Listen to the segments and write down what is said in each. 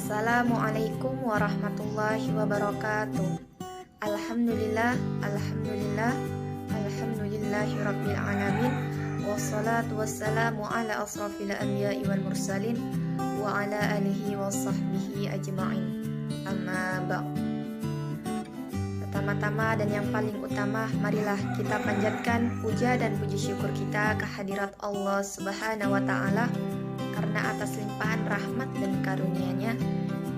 Assalamualaikum warahmatullahi wabarakatuh. Alhamdulillah, alhamdulillah, alhamdulillahi rabbil alamin. Wassalatu wassalamu ala asrafil anbiya'i wal mursalin wa ala alihi wa sahbihi ajma'in. Amma ba'd. Pertama-tama dan yang paling utama, marilah kita panjatkan puja dan puji syukur kita kehadirat Allah Subhanahu wa ta'ala, karena atas limpahan rahmat dan karunia-Nya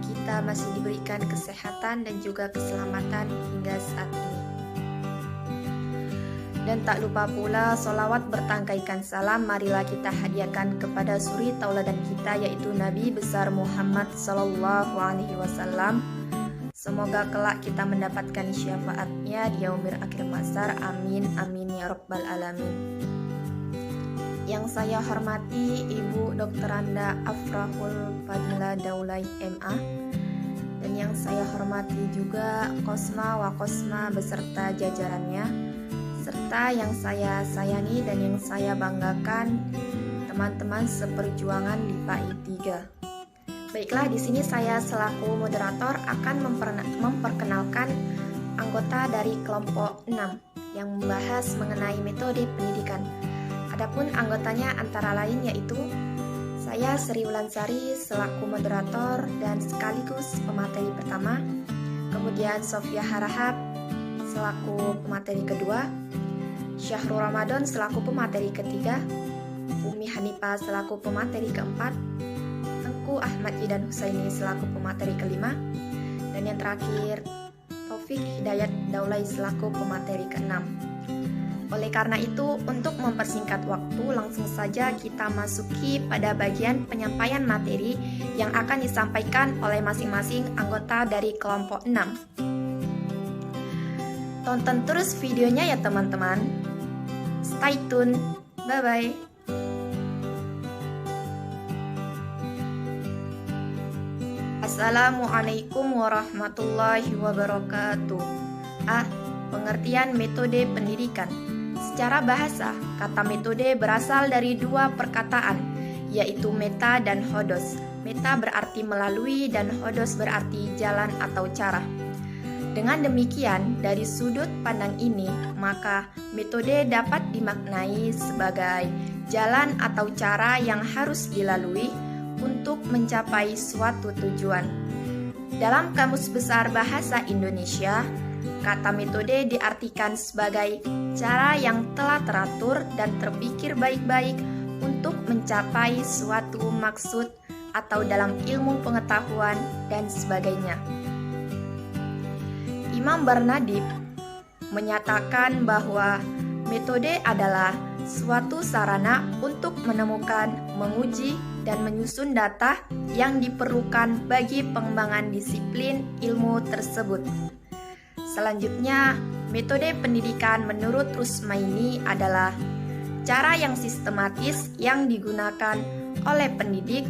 kita masih diberikan kesehatan dan juga keselamatan hingga saat ini. Dan tak lupa pula solawat bertangkaikan salam marilah kita hadiahkan kepada suri tauladan kita, yaitu Nabi besar Muhammad sallallahu alaihi wasallam. Semoga kelak kita mendapatkan syafaatnya di yaumil akhir mahsyar. Amin amin ya rabbal alamin. Yang saya hormati Ibu Dr. Anda Afrahul Fadila Daulay MA, dan yang saya hormati juga Kosma Wakosma beserta jajarannya, serta yang saya sayangi dan yang saya banggakan, teman-teman seperjuangan di PAI 3. Baiklah, di sini saya selaku moderator akan memperkenalkan anggota dari kelompok 6 yang membahas mengenai metode pendidikan. Adapun anggotanya antara lain yaitu saya Sri Wulansari selaku moderator dan sekaligus pemateri pertama, kemudian Sofia Harahap selaku pemateri kedua, Syahrul Ramadan selaku pemateri ketiga, Umi Hanifah selaku pemateri keempat, Tengku Ahmad Jidan Husaini selaku pemateri kelima, dan yang terakhir Taufik Hidayat Daulay selaku pemateri keenam. Oleh karena itu, untuk mempersingkat waktu, langsung saja kita masuki pada bagian penyampaian materi yang akan disampaikan oleh masing-masing anggota dari kelompok 6. Tonton terus videonya ya teman-teman. Stay tune. Bye-bye. Assalamualaikum warahmatullahi wabarakatuh. Pengertian metode pendidikan. Secara bahasa, kata metode berasal dari dua perkataan, yaitu meta dan hodos. Meta berarti melalui dan hodos berarti jalan atau cara. Dengan demikian, dari sudut pandang ini, maka metode dapat dimaknai sebagai jalan atau cara yang harus dilalui untuk mencapai suatu tujuan. Dalam Kamus Besar Bahasa Indonesia, kata metode diartikan sebagai cara yang telah teratur dan terpikir baik-baik untuk mencapai suatu maksud atau dalam ilmu pengetahuan dan sebagainya. Imam Barnadib menyatakan bahwa metode adalah suatu sarana untuk menemukan, menguji, dan menyusun data yang diperlukan bagi pengembangan disiplin ilmu tersebut. Selanjutnya, metode pendidikan menurut Rusmaini adalah cara yang sistematis yang digunakan oleh pendidik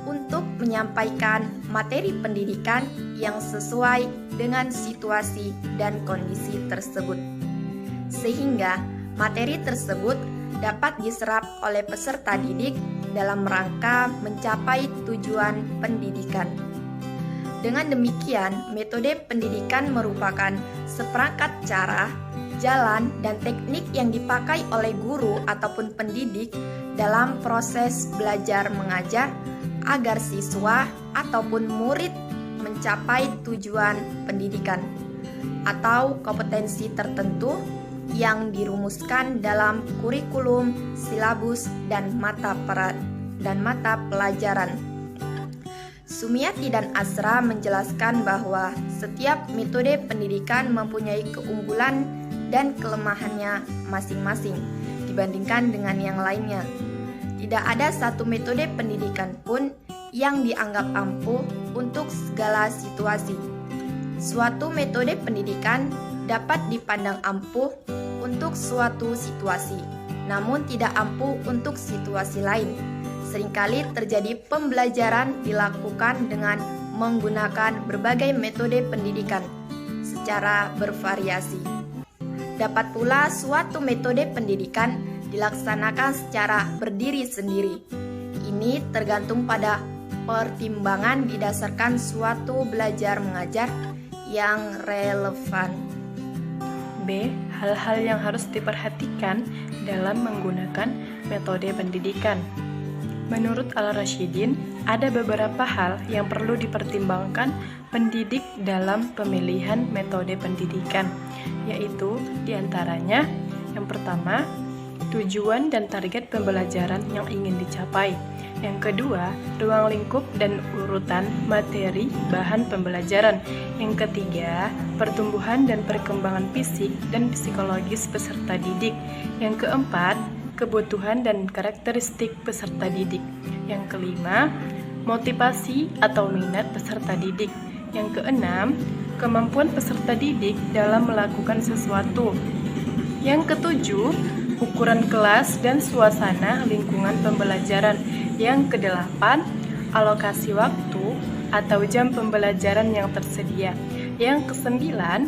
untuk menyampaikan materi pendidikan yang sesuai dengan situasi dan kondisi tersebut, sehingga materi tersebut dapat diserap oleh peserta didik dalam rangka mencapai tujuan pendidikan. Dengan demikian, metode pendidikan merupakan seperangkat cara, jalan, dan teknik yang dipakai oleh guru ataupun pendidik dalam proses belajar mengajar agar siswa ataupun murid mencapai tujuan pendidikan atau kompetensi tertentu yang dirumuskan dalam kurikulum, silabus, dan mata pelajaran. Sumiati dan Asra menjelaskan bahwa setiap metode pendidikan mempunyai keunggulan dan kelemahannya masing-masing dibandingkan dengan yang lainnya. Tidak ada satu metode pendidikan pun yang dianggap ampuh untuk segala situasi. Suatu metode pendidikan dapat dipandang ampuh untuk suatu situasi, namun tidak ampuh untuk situasi lain. Seringkali terjadi pembelajaran dilakukan dengan menggunakan berbagai metode pendidikan secara bervariasi. Dapat pula suatu metode pendidikan dilaksanakan secara berdiri sendiri. Ini tergantung pada pertimbangan didasarkan suatu belajar mengajar yang relevan. B. Hal-hal yang harus diperhatikan dalam menggunakan metode pendidikan. Menurut Al-Rasyidin, ada beberapa hal yang perlu dipertimbangkan pendidik dalam pemilihan metode pendidikan, yaitu diantaranya yang pertama, tujuan dan target pembelajaran yang ingin dicapai. Yang kedua, ruang lingkup dan urutan materi bahan pembelajaran. Yang ketiga, pertumbuhan dan perkembangan fisik dan psikologis peserta didik. Yang keempat, kebutuhan dan karakteristik peserta didik. Yang kelima, motivasi atau minat peserta didik. Yang keenam, kemampuan peserta didik dalam melakukan sesuatu. Yang ketujuh, ukuran kelas dan suasana lingkungan pembelajaran. Yang kedelapan, alokasi waktu atau jam pembelajaran yang tersedia. Yang kesembilan,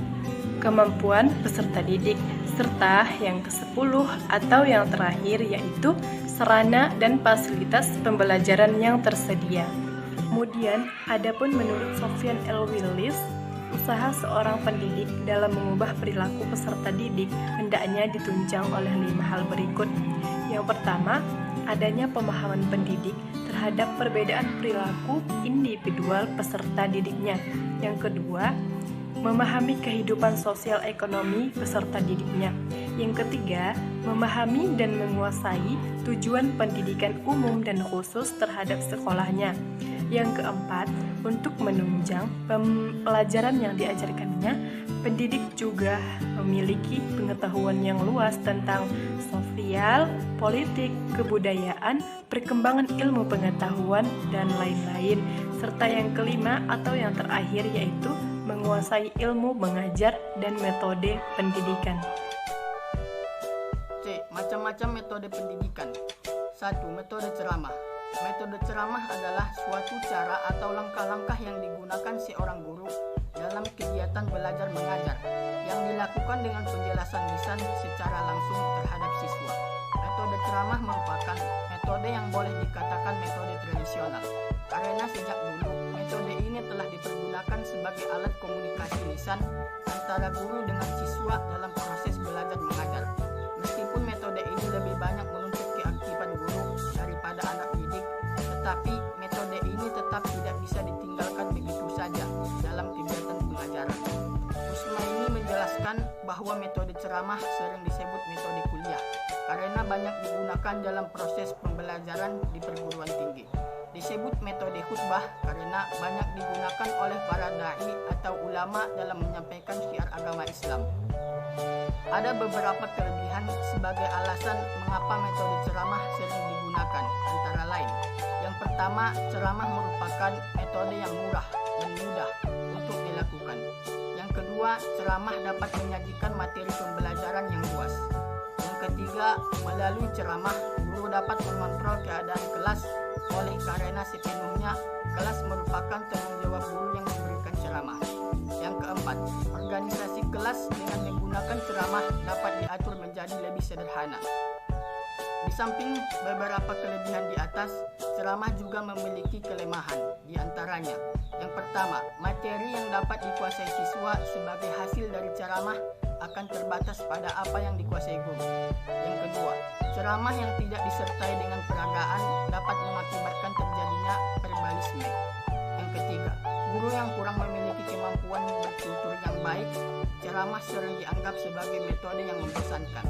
kemampuan peserta didik. Serta yang ke-10 atau yang terakhir yaitu sarana dan fasilitas pembelajaran yang tersedia. Kemudian, adapun menurut Sofyan L. Willis, usaha seorang pendidik dalam mengubah perilaku peserta didik hendaknya ditunjang oleh 5 hal berikut. Yang pertama, adanya pemahaman pendidik terhadap perbedaan perilaku individual peserta didiknya. Yang kedua, memahami kehidupan sosial ekonomi peserta didiknya. Yang ketiga, memahami dan menguasai tujuan pendidikan umum dan khusus terhadap sekolahnya. Yang keempat, untuk menunjang pelajaran yang diajarkannya, pendidik juga memiliki pengetahuan yang luas tentang sosial, politik, kebudayaan, perkembangan ilmu pengetahuan, dan lain-lain. Serta yang kelima atau yang terakhir yaitu menguasai ilmu mengajar dan metode pendidikan. C. Macam-macam metode pendidikan. 1. Metode ceramah. Metode ceramah adalah suatu cara atau langkah-langkah yang digunakan seorang guru dalam kegiatan belajar mengajar yang dilakukan dengan penjelasan lisan secara langsung terhadap siswa. Metode ceramah merupakan metode yang boleh dikatakan metode tradisional karena sejak dulu metode ini telah dipergunakan sebagai alat komunikasi lisan antara guru dengan siswa dalam proses belajar mengajar. Meskipun metode ini lebih banyak menuntut keaktifan guru daripada anak didik, tetapi metode ini tetap tidak bisa ditinggalkan begitu saja dalam kegiatan pengajaran. Usmaini menjelaskan bahwa metode ceramah sering disebut metode kuliah karena banyak digunakan dalam proses pembelajaran di perguruan tinggi. Disebut metode khutbah karena banyak digunakan oleh para dai atau ulama dalam menyampaikan syiar agama Islam. Ada beberapa kelebihan sebagai alasan mengapa metode ceramah sering digunakan, antara lain. Yang pertama, ceramah merupakan metode yang murah dan mudah untuk dilakukan. Yang kedua, ceramah dapat menyajikan materi pembelajaran yang luas. Yang ketiga, melalui ceramah, guru dapat mengontrol keadaan kelas oleh karena sepenuhnya kelas merupakan tanggung jawab guru yang memberikan ceramah. Yang keempat, organisasi kelas dengan menggunakan ceramah dapat diatur menjadi lebih sederhana. Di samping beberapa kelebihan di atas, ceramah juga memiliki kelemahan, di antaranya. Yang pertama, materi yang dapat dikuasai siswa sebagai hasil dari ceramah akan terbatas pada apa yang dikuasai guru. Yang kedua, ceramah yang tidak disertai dengan peragaan dapat mengakibatkan terjadinya verbalisme. Yang ketiga, guru yang kurang memiliki kemampuan bertutur yang baik, ceramah sering dianggap sebagai metode yang membosankan.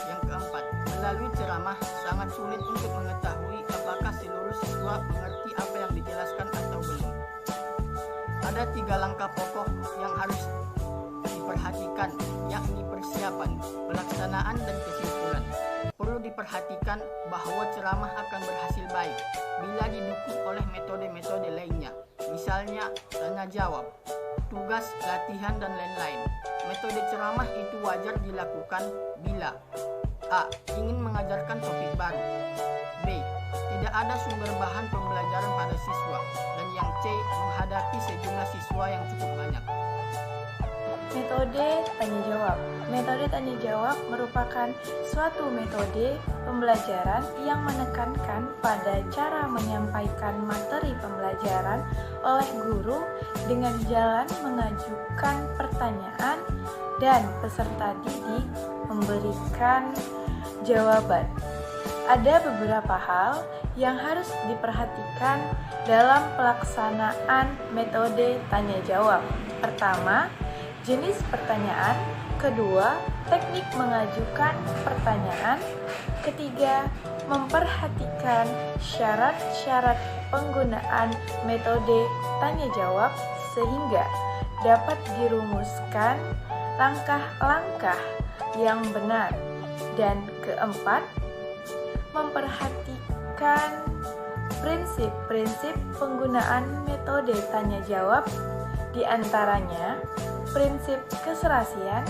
Yang keempat, melalui ceramah sangat sulit untuk mengetahui apakah seluruh siswa mengerti apa yang dijelaskan atau belum. Ada 3 langkah pokok yang harus diperhatikan, yakni persiapan, pelaksanaan, dan kesimpulan. Perlu diperhatikan bahwa ceramah akan berhasil baik bila didukung oleh metode-metode lainnya, misalnya tanya jawab, tugas, latihan, dan lain-lain. Metode ceramah itu wajar dilakukan bila A. Ingin mengajarkan topik baru, B. Tidak ada sumber bahan pembelajaran pada siswa, dan yang C. Menghadapi sejumlah siswa yang cukup banyak. Metode tanya jawab. Metode tanya jawab merupakan suatu metode pembelajaran yang menekankan pada cara menyampaikan materi pembelajaran oleh guru dengan jalan mengajukan pertanyaan dan peserta didik memberikan jawaban. Ada beberapa hal yang harus diperhatikan dalam pelaksanaan metode tanya jawab. Pertama, jenis pertanyaan. Kedua, teknik mengajukan pertanyaan. Ketiga, memperhatikan syarat-syarat penggunaan metode tanya jawab sehingga dapat dirumuskan langkah-langkah yang benar. Dan keempat, memperhatikan prinsip-prinsip penggunaan metode tanya jawab, di antaranya prinsip keserasian,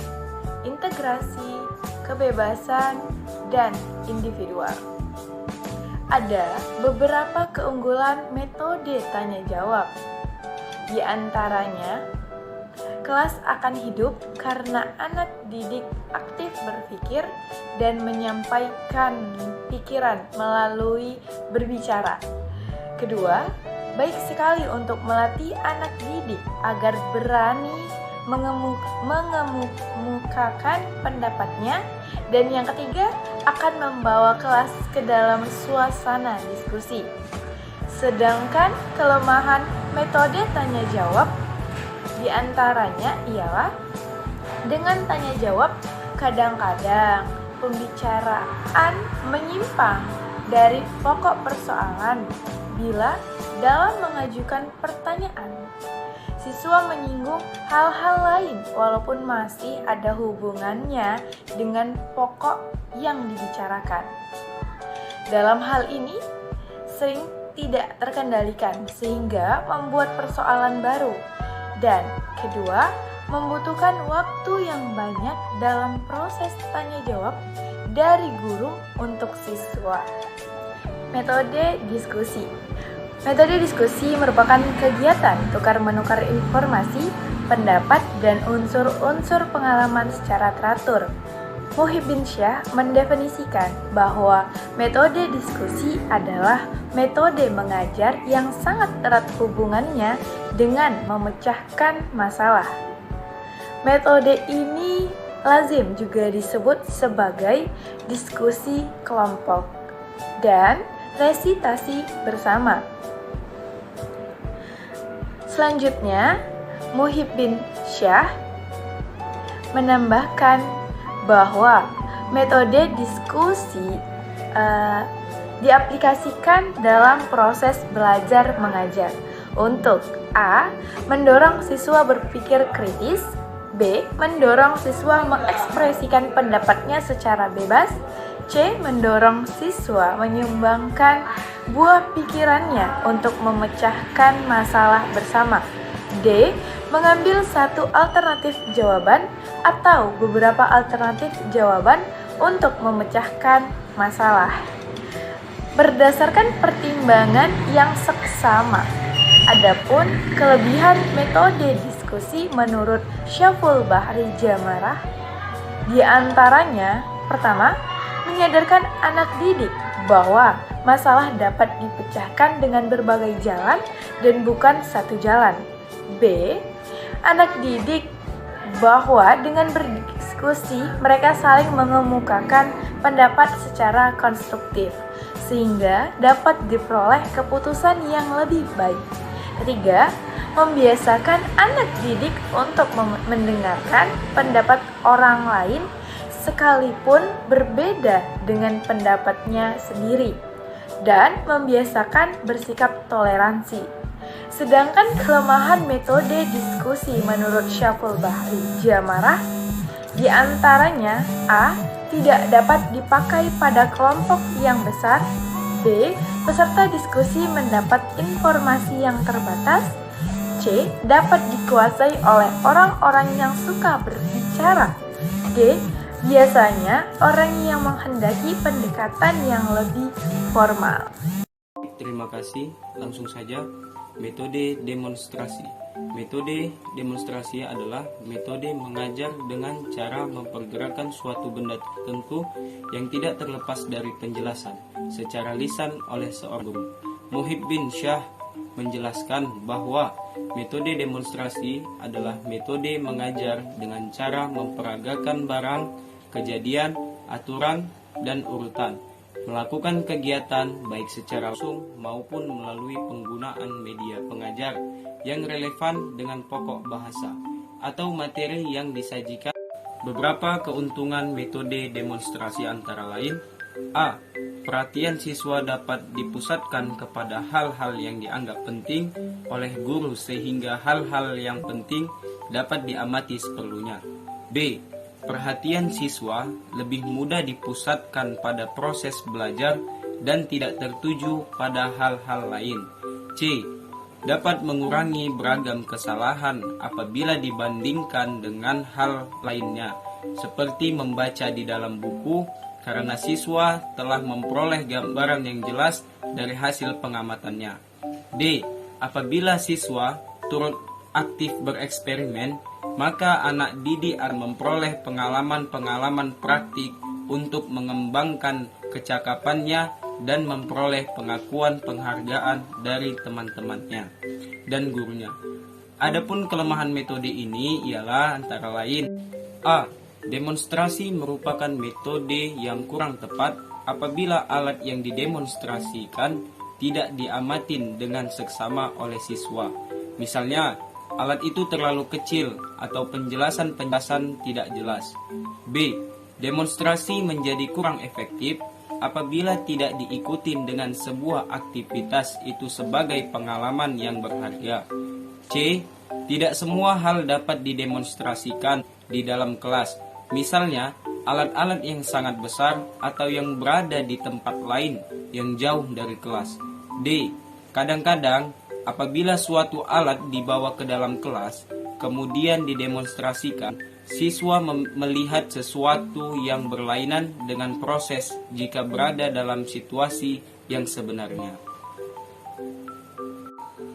integrasi, kebebasan, dan individual. Ada beberapa keunggulan metode tanya jawab. Di antaranya, kelas akan hidup karena anak didik aktif berpikir dan menyampaikan pikiran melalui berbicara. Kedua, baik sekali untuk melatih anak didik agar berani mengemukakan pendapatnya. Dan yang ketiga, akan membawa kelas ke dalam suasana diskusi. Sedangkan kelemahan metode tanya jawab di antaranya ialah dengan tanya jawab kadang-kadang pembicaraan menyimpang dari pokok persoalan bila dalam mengajukan pertanyaan siswa menyinggung hal-hal lain walaupun masih ada hubungannya dengan pokok yang dibicarakan. Dalam hal ini sering tidak terkendalikan sehingga membuat persoalan baru. Dan kedua, membutuhkan waktu yang banyak dalam proses tanya jawab dari guru untuk siswa. Metode diskusi. Metode diskusi merupakan kegiatan tukar-menukar informasi, pendapat, dan unsur-unsur pengalaman secara teratur. Muhib bin Syah mendefinisikan bahwa metode diskusi adalah metode mengajar yang sangat erat hubungannya dengan memecahkan masalah. Metode ini lazim juga disebut sebagai diskusi kelompok dan resitasi bersama. Selanjutnya, Muhib bin Syah menambahkan bahwa metode diskusi diaplikasikan dalam proses belajar mengajar untuk A. Mendorong siswa berpikir kritis, B. Mendorong siswa mengekspresikan pendapatnya secara bebas, C. Mendorong siswa menyumbangkan buah pikirannya untuk memecahkan masalah bersama, D. Mengambil satu alternatif jawaban atau beberapa alternatif jawaban untuk memecahkan masalah. Berdasarkan pertimbangan yang seksama, adapun kelebihan metode diskusi menurut Syaful Bahri Jamarah di antaranya, pertama, menyadarkan anak didik bahwa masalah dapat dipecahkan dengan berbagai jalan dan bukan satu jalan. B. Anak didik bahwa dengan berdiskusi mereka saling mengemukakan pendapat secara konstruktif sehingga dapat diperoleh keputusan yang lebih baik. Ketiga, membiasakan anak didik untuk mendengarkan pendapat orang lain sekalipun berbeda dengan pendapatnya sendiri dan membiasakan bersikap toleransi. Sedangkan kelemahan metode diskusi menurut Syaful Bahri Jamarah di antaranya A. Tidak dapat dipakai pada kelompok yang besar, B. Peserta diskusi mendapat informasi yang terbatas, C. Dapat dikuasai oleh orang-orang yang suka berbicara, D. Biasanya orang yang menghendaki pendekatan yang lebih formal. Terima kasih, langsung saja metode demonstrasi. Metode demonstrasi adalah metode mengajar dengan cara mempergerakkan suatu benda tertentu yang tidak terlepas dari penjelasan secara lisan oleh seorang guru. Muhib bin Syah menjelaskan bahwa metode demonstrasi adalah metode mengajar dengan cara memperagakan barang, kejadian, aturan, dan urutan, melakukan kegiatan baik secara langsung maupun melalui penggunaan media pengajar yang relevan dengan pokok bahasa atau materi yang disajikan. Beberapa keuntungan metode demonstrasi antara lain: A. Perhatian siswa dapat dipusatkan kepada hal-hal yang dianggap penting oleh guru sehingga hal-hal yang penting dapat diamati seperlunya. B. Perhatian siswa lebih mudah dipusatkan pada proses belajar dan tidak tertuju pada hal-hal lain. C. Dapat mengurangi beragam kesalahan apabila dibandingkan dengan hal lainnya, seperti membaca di dalam buku, karena siswa telah memperoleh gambaran yang jelas dari hasil pengamatannya. D. Apabila siswa turut aktif bereksperimen, maka anak didik akan memperoleh pengalaman-pengalaman praktik untuk mengembangkan kecakapannya dan memperoleh pengakuan penghargaan dari teman-temannya dan gurunya. Adapun kelemahan metode ini ialah antara lain: A. Demonstrasi merupakan metode yang kurang tepat apabila alat yang didemonstrasikan tidak diamatin dengan seksama oleh siswa. Misalnya, alat itu terlalu kecil atau penjelasan tidak jelas. B. Demonstrasi menjadi kurang efektif apabila tidak diikuti dengan sebuah aktivitas itu sebagai pengalaman yang berharga. C. Tidak semua hal dapat didemonstrasikan di dalam kelas. Misalnya, alat-alat yang sangat besar atau yang berada di tempat lain yang jauh dari kelas. D. Kadang-kadang, apabila suatu alat dibawa ke dalam kelas, kemudian didemonstrasikan, siswa melihat sesuatu yang berlainan dengan proses jika berada dalam situasi yang sebenarnya.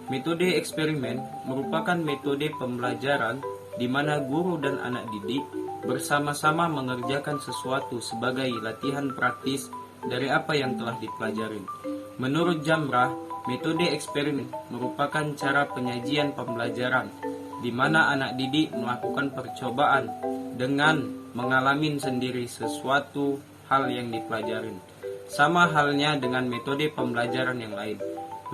Metode eksperimen merupakan metode pembelajaran di mana guru dan anak didik bersama-sama mengerjakan sesuatu sebagai latihan praktis dari apa yang telah dipelajari. Menurut Jamrah, metode eksperimen merupakan cara penyajian pembelajaran di mana anak didik melakukan percobaan dengan mengalami sendiri sesuatu hal yang dipelajari. Sama halnya dengan metode pembelajaran yang lain.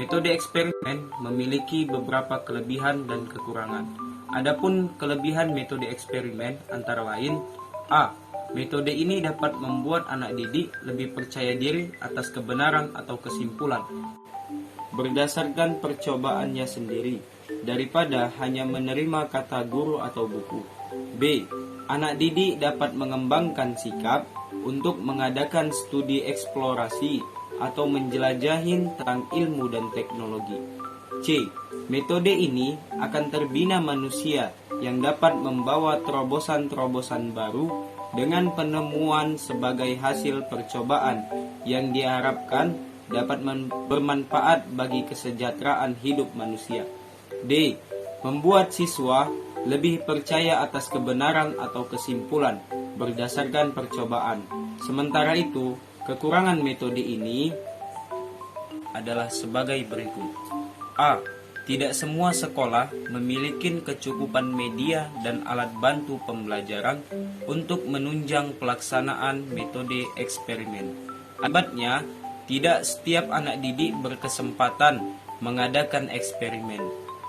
Metode eksperimen memiliki beberapa kelebihan dan kekurangan. Adapun kelebihan metode eksperimen antara lain: A. Metode ini dapat membuat anak didik lebih percaya diri atas kebenaran atau kesimpulan berdasarkan percobaannya sendiri daripada hanya menerima kata guru atau buku. B. Anak didik dapat mengembangkan sikap untuk mengadakan studi eksplorasi atau menjelajahi tentang ilmu dan teknologi. C. Metode ini akan terbina manusia yang dapat membawa terobosan-terobosan baru dengan penemuan sebagai hasil percobaan yang diharapkan dapat bermanfaat bagi kesejahteraan hidup manusia. D. Membuat siswa lebih percaya atas kebenaran atau kesimpulan berdasarkan percobaan. Sementara itu, kekurangan metode ini adalah sebagai berikut. A. Tidak semua sekolah memiliki kecukupan media dan alat bantu pembelajaran untuk menunjang pelaksanaan metode eksperimen. Akibatnya, tidak setiap anak didik berkesempatan mengadakan eksperimen.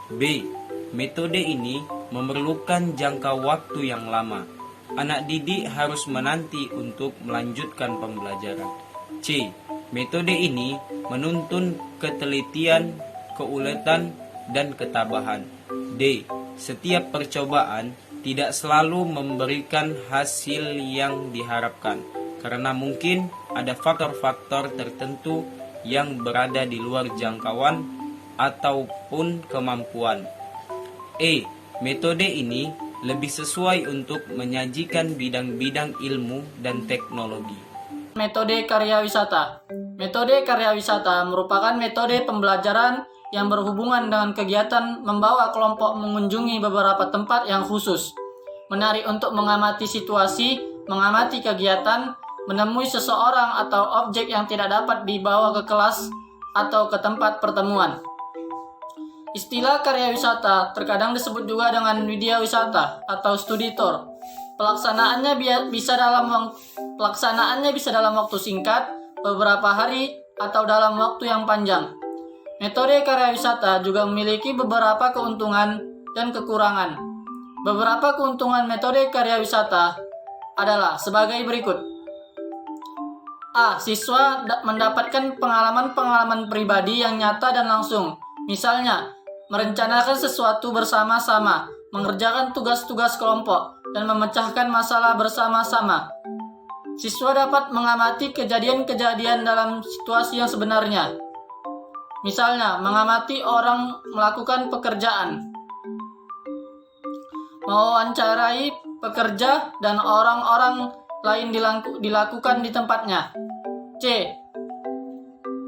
B. Metode ini memerlukan jangka waktu yang lama. Anak didik harus menanti untuk melanjutkan pembelajaran. C. Metode ini menuntun ketelitian, keuletan, dan ketabahan. D. Setiap percobaan tidak selalu memberikan hasil yang diharapkan, karena mungkin ada faktor-faktor tertentu yang berada di luar jangkauan ataupun kemampuan. E. Metode ini lebih sesuai untuk menyajikan bidang-bidang ilmu dan teknologi. Metode karya wisata. Metode karya wisata merupakan metode pembelajaran yang berhubungan dengan kegiatan membawa kelompok mengunjungi beberapa tempat yang khusus, menari untuk mengamati situasi, mengamati kegiatan, menemui seseorang atau objek yang tidak dapat dibawa ke kelas atau ke tempat pertemuan. Istilah karya wisata terkadang disebut juga dengan widya wisata atau studi tour. Pelaksanaannya bisa dalam waktu singkat, beberapa hari, atau dalam waktu yang panjang. Metode karya wisata juga memiliki beberapa keuntungan dan kekurangan. Beberapa keuntungan metode karya wisata adalah sebagai berikut. A. Siswa mendapatkan pengalaman-pengalaman pribadi yang nyata dan langsung. Misalnya, merencanakan sesuatu bersama-sama, mengerjakan tugas-tugas kelompok, dan memecahkan masalah bersama-sama. Siswa dapat mengamati kejadian-kejadian dalam situasi yang sebenarnya. Misalnya, mengamati orang melakukan pekerjaan, mewawancarai pekerja dan orang-orang lain dilakukan di tempatnya. C.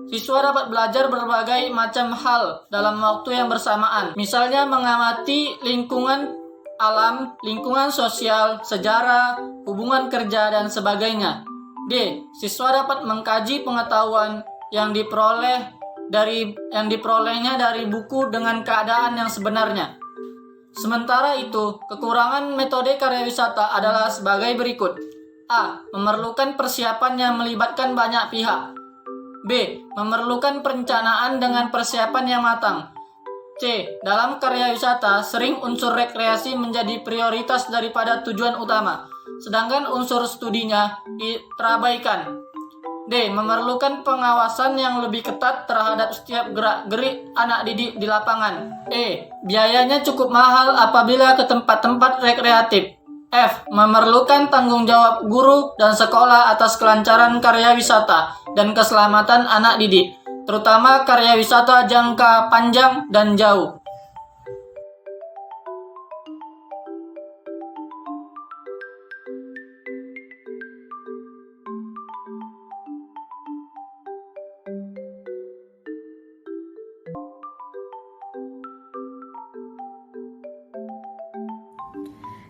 Siswa dapat belajar berbagai macam hal dalam waktu yang bersamaan. Misalnya mengamati lingkungan alam, lingkungan sosial, sejarah, hubungan kerja, dan sebagainya. D. Siswa dapat mengkaji pengetahuan yang diperolehnya dari buku dengan keadaan yang sebenarnya. Sementara itu, kekurangan metode karya wisata adalah sebagai berikut. A. Memerlukan persiapan yang melibatkan banyak pihak. B. Memerlukan perencanaan dengan persiapan yang matang. C. Dalam karya wisata, sering unsur rekreasi menjadi prioritas daripada tujuan utama, sedangkan unsur studinya terabaikan. D. Memerlukan pengawasan yang lebih ketat terhadap setiap gerak-gerik anak didik di lapangan. E. Biayanya cukup mahal apabila ke tempat-tempat rekreatif. F. Memerlukan tanggung jawab guru dan sekolah atas kelancaran karya wisata dan keselamatan anak didik, terutama karya wisata jangka panjang dan jauh.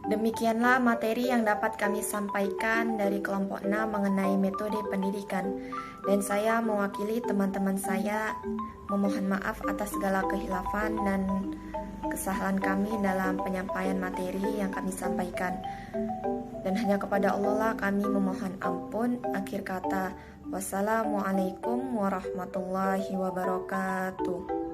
Demikianlah materi yang dapat kami sampaikan dari kelompok 6 mengenai metode pendidikan. Dan saya mewakili teman-teman saya memohon maaf atas segala kehilafan dan kesalahan kami dalam penyampaian materi yang kami sampaikan. Dan hanya kepada Allah lah kami memohon ampun. Akhir kata, wassalamualaikum warahmatullahi wabarakatuh.